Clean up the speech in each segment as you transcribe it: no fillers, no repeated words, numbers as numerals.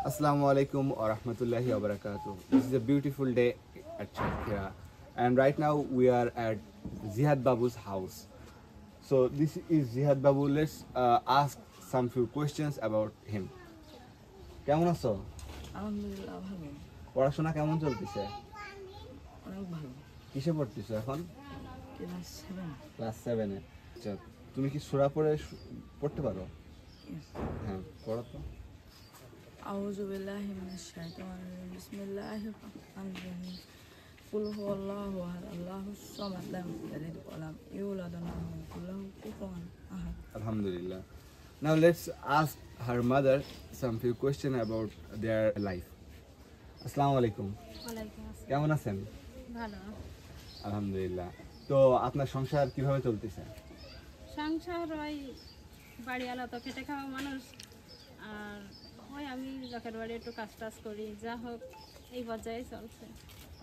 Assalamu alaikum wa rahmatullahi wa barakatuh. This is a beautiful day at Chatkira, and right now we are at Zihad Babu's house. So this is Zihad Babu. Let's ask some few questions about him. কেমন আছো? আলহামদুলিল্লাহ ভালো, পড়াশোনা কেমন চলতেছে? অনেক ভালো। কিসে পড়তেছো এখন? ক্লাস 7। ক্লাস 7 এ। আচ্ছা, তুমি কি সূরা পড়তে পারো? হ্যাঁ, পড়ো তো। আউযু বিল্লাহি মিনাশ শাইতানির রাজিম। বিসমিল্লাহির রহমানির রহিম। কুল হুয়াল্লাহু আহাদ, আল্লাহুস সামাদ, লাম ইয়ালিদ ওয়া লাম ইউলাদ ওয়া লাম ইয়াকুল লাহু কুফুওয়ান আহাদ। Alhamdulillah. Now let's ask her mother some few questions about their life. Assalamu alaikum. ওয়ালাইকুম আসসালাম। কেমন আছেন? ভালো। আলহামদুলিল্লাহ। তো আপনার সংসার কিভাবে চলতেছে? সংসার ওই বাড়িওয়ালা তো খেটে খাওয়া মানুষ, আর ওই আমি লোকের বাড়ি একটু কাজ টাজ করি, যা হোক এই পর্যায়ে চলছে।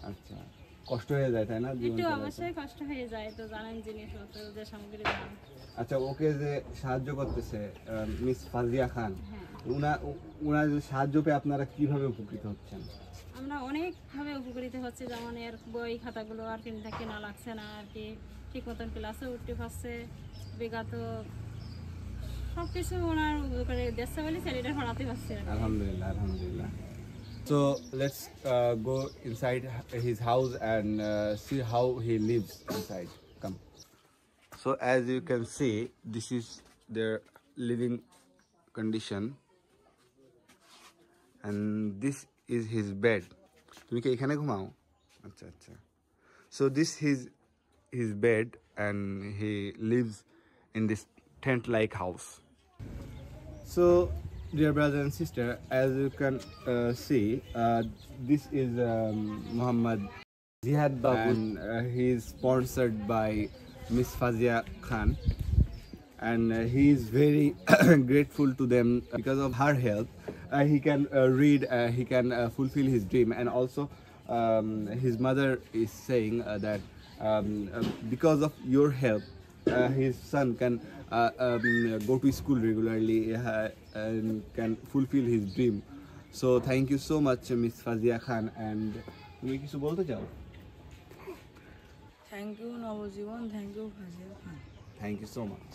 আচ্ছা, কষ্ট হয়ে যায় তাই না জীবন একটু চালাতে? অবশ্যই কষ্ট হয়ে যায়, তো জানেন জিনিসপত্র যে সামগ্রীর দাম। আচ্ছা, ওকে যে সাহায্য করতেছে মিস ফাজিয়া খান, হ্যাঁ, উনার যে সাহায্য পেয়ে আপনারা কিভাবে উপকৃত হচ্ছেন? আমরা অনেকভাবে উপকৃত হচ্ছে, যেমন এর বই খাতাগুলো আর কিনতে কেনা লাগছে না আর কি, ঠিক মতন ক্লাসে উঠতে পারছে, বিগত সব কিছু ওনার করে দেশে বলে ছেলেটা পড়াতে পারছে আর কি। Alhamdulillah, alhamdulillah. So let's go inside his house and see how he lives inside. Come. So as you can see, this is their living condition, and this is his bed. তুমি কি এখানে ঘুমাও? আচ্ছা আচ্ছা। So this is his bed, and he lives in this tent-like house. So, dear brother and sister, as you can see, this is Muhammad Zihad Babu, and he is sponsored by Miss Fazia Khan, and he is very grateful to them because of her help. He can read, he can fulfill his dream, and also his mother is saying that because of your help, his son can go to school regularly and can fulfill his dream. So thank you so much, Miss Fazia Khan. And তুমি কিছু বলতে চাও? Thank you Nabajiban, thank you Fazil Khan. Thank you so much.